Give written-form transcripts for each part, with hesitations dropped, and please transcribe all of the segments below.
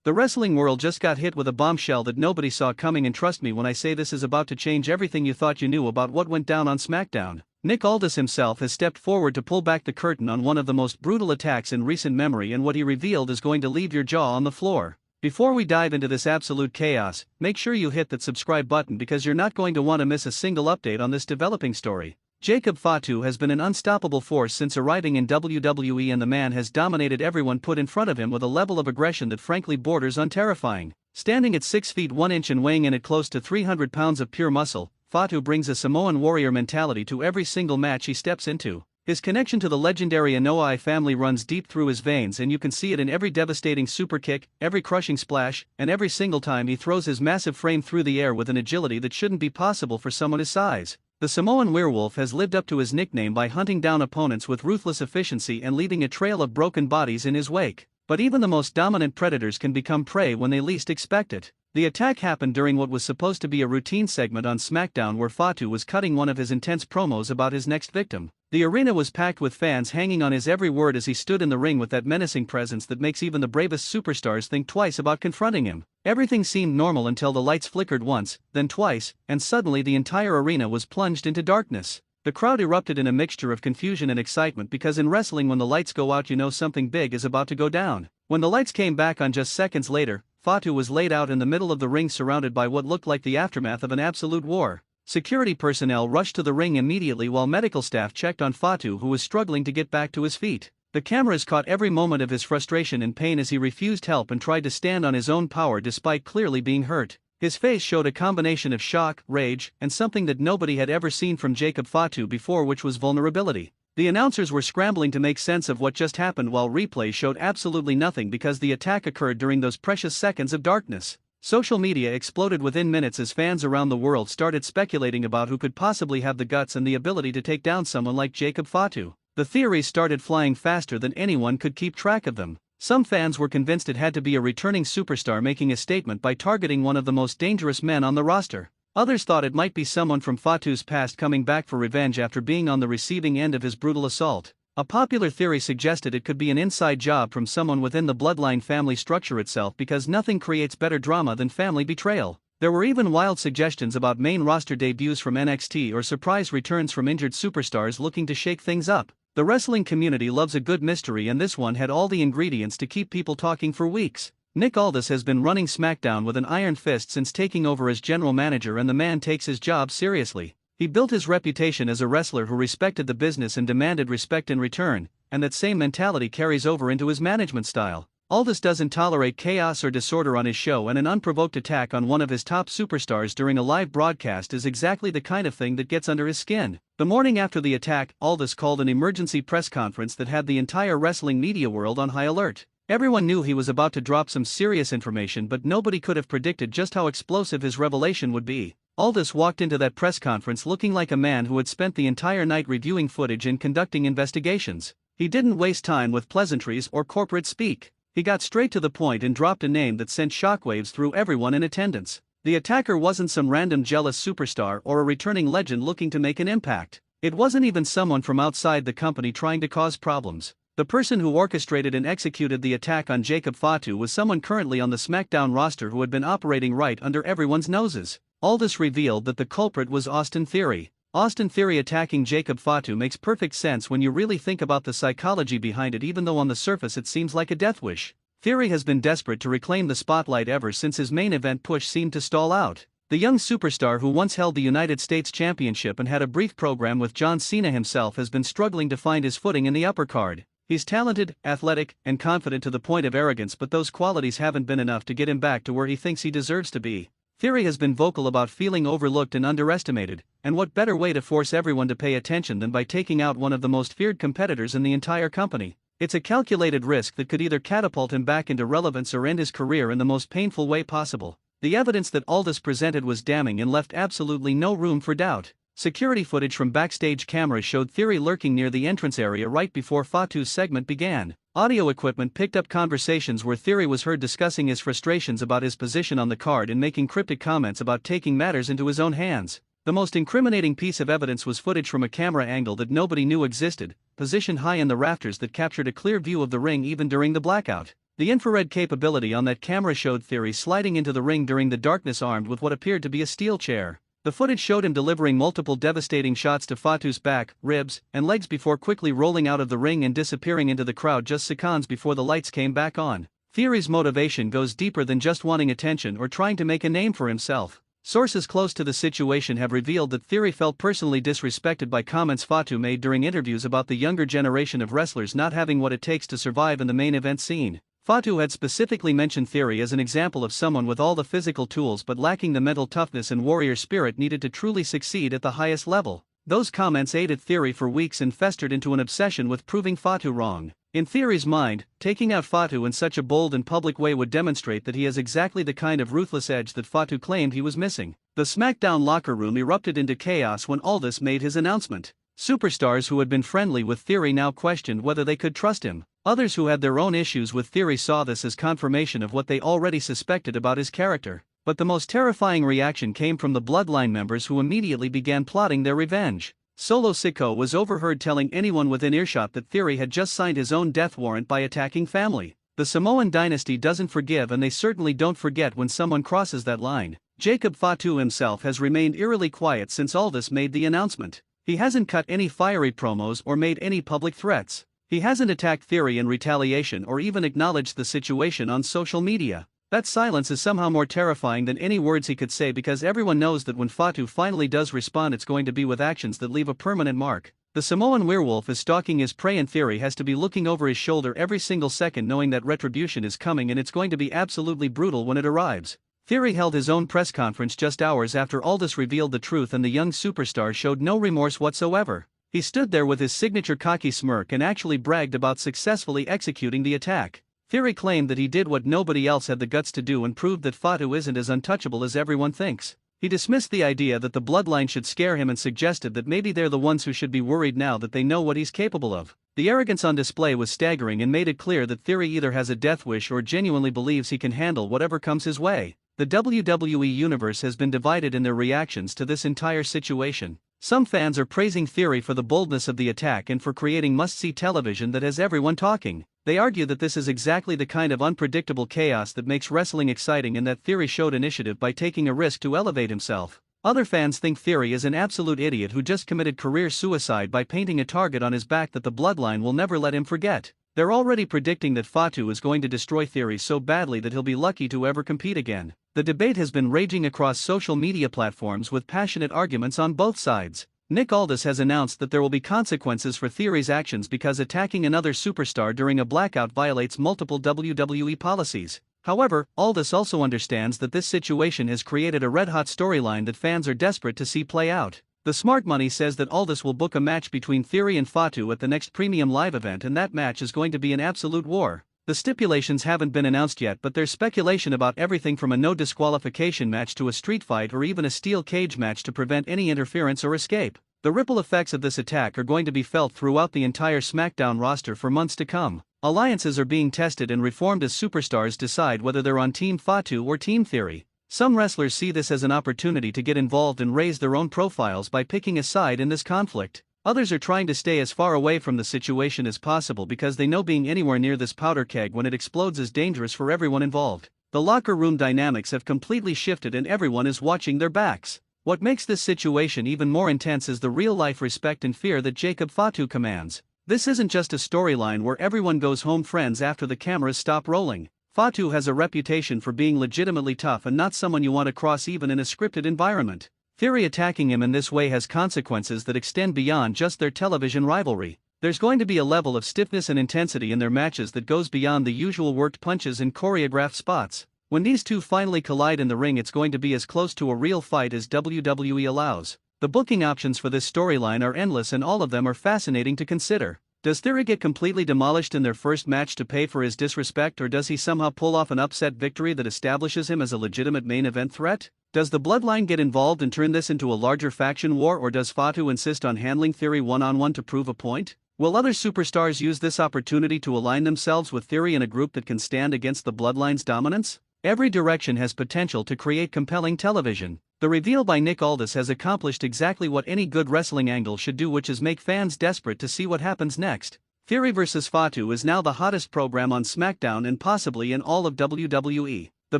The wrestling world just got hit with a bombshell that nobody saw coming, and trust me when I say this is about to change everything you thought you knew about what went down on SmackDown. Nick Aldis himself has stepped forward to pull back the curtain on one of the most brutal attacks in recent memory, and what he revealed is going to leave your jaw on the floor. Before we dive into this absolute chaos, make sure you hit that subscribe button because you're not going to want to miss a single update on this developing story. Jacob Fatu has been an unstoppable force since arriving in WWE, and the man has dominated everyone put in front of him with a level of aggression that frankly borders on terrifying. Standing at 6 feet 1 inch and weighing in at close to 300 pounds of pure muscle, Fatu brings a Samoan warrior mentality to every single match he steps into. His connection to the legendary Anoa'i family runs deep through his veins, and you can see it in every devastating super kick, every crushing splash, and every single time he throws his massive frame through the air with an agility that shouldn't be possible for someone his size. The Samoan Werewolf has lived up to his nickname by hunting down opponents with ruthless efficiency and leaving a trail of broken bodies in his wake. But even the most dominant predators can become prey when they least expect it. The attack happened during what was supposed to be a routine segment on SmackDown, where Fatu was cutting one of his intense promos about his next victim. The arena was packed with fans hanging on his every word as he stood in the ring with that menacing presence that makes even the bravest superstars think twice about confronting him. Everything seemed normal until the lights flickered once, then twice, and suddenly the entire arena was plunged into darkness. The crowd erupted in a mixture of confusion and excitement, because in wrestling when the lights go out you know something big is about to go down. When the lights came back on just seconds later, Fatu was laid out in the middle of the ring surrounded by what looked like the aftermath of an absolute war. Security personnel rushed to the ring immediately while medical staff checked on Fatu, who was struggling to get back to his feet. The cameras caught every moment of his frustration and pain as he refused help and tried to stand on his own power despite clearly being hurt. His face showed a combination of shock, rage, and something that nobody had ever seen from Jacob Fatu before, which was vulnerability. The announcers were scrambling to make sense of what just happened, while replays showed absolutely nothing because the attack occurred during those precious seconds of darkness. Social media exploded within minutes as fans around the world started speculating about who could possibly have the guts and the ability to take down someone like Jacob Fatu. The theories started flying faster than anyone could keep track of them. Some fans were convinced it had to be a returning superstar making a statement by targeting one of the most dangerous men on the roster. Others thought it might be someone from Fatu's past coming back for revenge after being on the receiving end of his brutal assault. A popular theory suggested it could be an inside job from someone within the Bloodline family structure itself, because nothing creates better drama than family betrayal. There were even wild suggestions about main roster debuts from NXT or surprise returns from injured superstars looking to shake things up. The wrestling community loves a good mystery, and this one had all the ingredients to keep people talking for weeks. Nick Aldis has been running SmackDown with an iron fist since taking over as general manager, and the man takes his job seriously. He built his reputation as a wrestler who respected the business and demanded respect in return, and that same mentality carries over into his management style. Aldis doesn't tolerate chaos or disorder on his show, and an unprovoked attack on one of his top superstars during a live broadcast is exactly the kind of thing that gets under his skin. The morning after the attack, Aldis called an emergency press conference that had the entire wrestling media world on high alert. Everyone knew he was about to drop some serious information, but nobody could have predicted just how explosive his revelation would be. Aldis walked into that press conference looking like a man who had spent the entire night reviewing footage and conducting investigations. He didn't waste time with pleasantries or corporate speak. He got straight to the point and dropped a name that sent shockwaves through everyone in attendance. The attacker wasn't some random jealous superstar or a returning legend looking to make an impact. It wasn't even someone from outside the company trying to cause problems. The person who orchestrated and executed the attack on Jacob Fatu was someone currently on the SmackDown roster who had been operating right under everyone's noses. Aldis revealed that the culprit was Austin Theory. Austin Theory attacking Jacob Fatu makes perfect sense when you really think about the psychology behind it, even though on the surface it seems like a death wish. Theory has been desperate to reclaim the spotlight ever since his main event push seemed to stall out. The young superstar who once held the United States Championship and had a brief program with John Cena himself has been struggling to find his footing in the upper card. He's talented, athletic, and confident to the point of arrogance, but those qualities haven't been enough to get him back to where he thinks he deserves to be. Theory has been vocal about feeling overlooked and underestimated, and what better way to force everyone to pay attention than by taking out one of the most feared competitors in the entire company? It's a calculated risk that could either catapult him back into relevance or end his career in the most painful way possible. The evidence that Aldis presented was damning and left absolutely no room for doubt. Security footage from backstage cameras showed Theory lurking near the entrance area right before Fatu's segment began. Audio equipment picked up conversations where Theory was heard discussing his frustrations about his position on the card and making cryptic comments about taking matters into his own hands. The most incriminating piece of evidence was footage from a camera angle that nobody knew existed, positioned high in the rafters that captured a clear view of the ring even during the blackout. The infrared capability on that camera showed Theory sliding into the ring during the darkness armed with what appeared to be a steel chair. The footage showed him delivering multiple devastating shots to Fatu's back, ribs, and legs before quickly rolling out of the ring and disappearing into the crowd just seconds before the lights came back on. Theory's motivation goes deeper than just wanting attention or trying to make a name for himself. Sources close to the situation have revealed that Theory felt personally disrespected by comments Fatu made during interviews about the younger generation of wrestlers not having what it takes to survive in the main event scene. Fatu had specifically mentioned Theory as an example of someone with all the physical tools but lacking the mental toughness and warrior spirit needed to truly succeed at the highest level. Those comments aided Theory for weeks and festered into an obsession with proving Fatu wrong. In Theory's mind, taking out Fatu in such a bold and public way would demonstrate that he has exactly the kind of ruthless edge that Fatu claimed he was missing. The SmackDown locker room erupted into chaos when Aldis made his announcement. Superstars who had been friendly with Theory now questioned whether they could trust him. Others who had their own issues with Theory saw this as confirmation of what they already suspected about his character. But the most terrifying reaction came from the Bloodline members who immediately began plotting their revenge. Solo Sikoa was overheard telling anyone within earshot that Theory had just signed his own death warrant by attacking family. The Samoan dynasty doesn't forgive, and they certainly don't forget when someone crosses that line. Jacob Fatu himself has remained eerily quiet since Aldis made the announcement. He hasn't cut any fiery promos or made any public threats. He hasn't attacked Theory in retaliation or even acknowledged the situation on social media. That silence is somehow more terrifying than any words he could say, because everyone knows that when Fatu finally does respond, it's going to be with actions that leave a permanent mark. The Samoan Werewolf is stalking his prey, and Theory has to be looking over his shoulder every single second, knowing that retribution is coming and it's going to be absolutely brutal when it arrives. Theory held his own press conference just hours after Aldis revealed the truth, and the young superstar showed no remorse whatsoever. He stood there with his signature cocky smirk and actually bragged about successfully executing the attack. Theory claimed that he did what nobody else had the guts to do and proved that Fatu isn't as untouchable as everyone thinks. He dismissed the idea that the Bloodline should scare him and suggested that maybe they're the ones who should be worried now that they know what he's capable of. The arrogance on display was staggering and made it clear that Theory either has a death wish or genuinely believes he can handle whatever comes his way. The WWE Universe has been divided in their reactions to this entire situation. Some fans are praising Theory for the boldness of the attack and for creating must-see television that has everyone talking. They argue that this is exactly the kind of unpredictable chaos that makes wrestling exciting, and that Theory showed initiative by taking a risk to elevate himself. Other fans think Theory is an absolute idiot who just committed career suicide by painting a target on his back that the Bloodline will never let him forget. They're already predicting that Fatu is going to destroy Theory so badly that he'll be lucky to ever compete again. The debate has been raging across social media platforms with passionate arguments on both sides. Nick Aldis has announced that there will be consequences for Theory's actions because attacking another superstar during a blackout violates multiple WWE policies. However, Aldis also understands that this situation has created a red-hot storyline that fans are desperate to see play out. The smart money says that Aldis will book a match between Theory and Fatu at the next premium live event, and that match is going to be an absolute war. The stipulations haven't been announced yet, but there's speculation about everything from a no disqualification match to a street fight or even a steel cage match to prevent any interference or escape. The ripple effects of this attack are going to be felt throughout the entire SmackDown roster for months to come. Alliances are being tested and reformed as superstars decide whether they're on Team Fatu or Team Theory. Some wrestlers see this as an opportunity to get involved and raise their own profiles by picking a side in this conflict. Others are trying to stay as far away from the situation as possible because they know being anywhere near this powder keg when it explodes is dangerous for everyone involved. The locker room dynamics have completely shifted and everyone is watching their backs. What makes this situation even more intense is the real-life respect and fear that Jacob Fatu commands. This isn't just a storyline where everyone goes home friends after the cameras stop rolling. Fatu has a reputation for being legitimately tough and not someone you want to cross even in a scripted environment. Theory attacking him in this way has consequences that extend beyond just their television rivalry. There's going to be a level of stiffness and intensity in their matches that goes beyond the usual worked punches and choreographed spots. When these two finally collide in the ring, it's going to be as close to a real fight as WWE allows. The booking options for this storyline are endless and all of them are fascinating to consider. Does Theory get completely demolished in their first match to pay for his disrespect, or does he somehow pull off an upset victory that establishes him as a legitimate main event threat? Does the Bloodline get involved and turn this into a larger faction war, or does Fatu insist on handling Theory one-on-one to prove a point? Will other superstars use this opportunity to align themselves with Theory in a group that can stand against the Bloodline's dominance? Every direction has potential to create compelling television. The reveal by Nick Aldis has accomplished exactly what any good wrestling angle should do, which is make fans desperate to see what happens next. Theory vs. Fatu is now the hottest program on SmackDown and possibly in all of WWE. The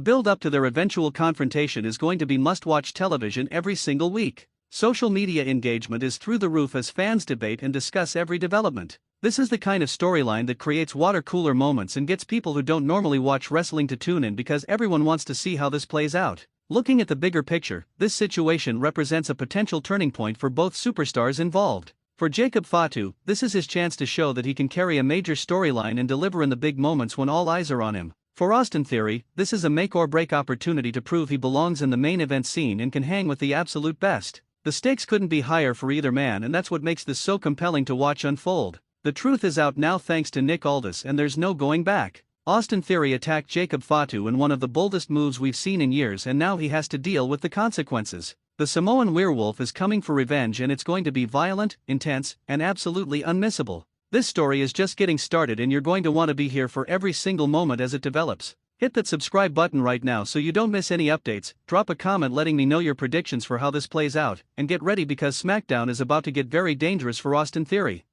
build-up to their eventual confrontation is going to be must-watch television every single week. Social media engagement is through the roof as fans debate and discuss every development. This is the kind of storyline that creates water-cooler moments and gets people who don't normally watch wrestling to tune in because everyone wants to see how this plays out. Looking at the bigger picture, this situation represents a potential turning point for both superstars involved. For Jacob Fatu, this is his chance to show that he can carry a major storyline and deliver in the big moments when all eyes are on him. For Austin Theory, this is a make-or-break opportunity to prove he belongs in the main event scene and can hang with the absolute best. The stakes couldn't be higher for either man, and that's what makes this so compelling to watch unfold. The truth is out now thanks to Nick Aldis, and there's no going back. Austin Theory attacked Jacob Fatu in one of the boldest moves we've seen in years, and now he has to deal with the consequences. The Samoan Werewolf is coming for revenge, and it's going to be violent, intense, and absolutely unmissable. This story is just getting started, and you're going to want to be here for every single moment as it develops. Hit that subscribe button right now so you don't miss any updates, drop a comment letting me know your predictions for how this plays out, and get ready because SmackDown is about to get very dangerous for Austin Theory.